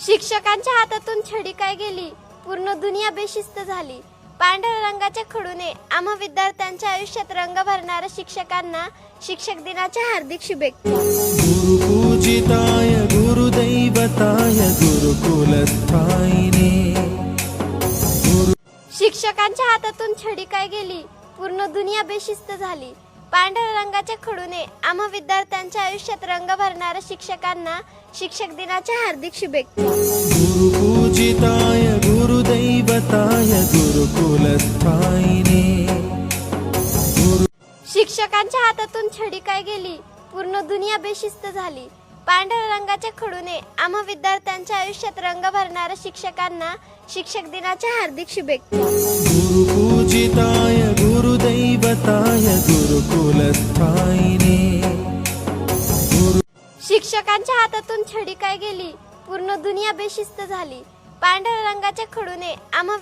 शिक्षकांच्या हातातून छडी काय गेली, पूर्ण दुनिया बेशिस्त झाली. पांढऱ्या रंगाच्या खडूने आम्हा विद्यार्थ्यांच्या आयुष्यात रंग भरणाऱ्या शिक्षकांना शिक्षक दिनाच्या हार्दिक शुभेच्छा. गुरुपूजिताय गुरुदैवताय गुरुकुलस्थायिने. शिक्षकांच्या हातातून छडी काय गेली, पूर्ण दुनिया बेशिस्त झाली. पांढऱ्या रंगाच्या खडूने आम्हा विद्यार्थ्यांच्या आयुष्यात रंग भरणाऱ्या शिक्षकांना शिक्षक दिनाच्या हार्दिक शुभेच्छा. गुरुपूजिताय गुरुदैवताय गुरुकुलस्थायिने. शिक्षकांच्या हातातून छडी काय गेली, पूर्ण दुनिया बेशिस्त झाली. पांढऱ्या रंगाच्या खडूने आम्हा विद्यार्थ्यांच्या आयुष्यात रंग भरणाऱ्या शिक्षकांना शिक्षक दिनाच्या हार्दिक शुभेच्छा. गुरुपूजिताय गुरुदैवताय गुरुकुलस्थायिने. शिक्षकांच्या हातातून छडी काय गेली, पूर्ण दुनिया बेशिस्त झाली. पांढऱ्या रंगाच्या खडूने आम्हा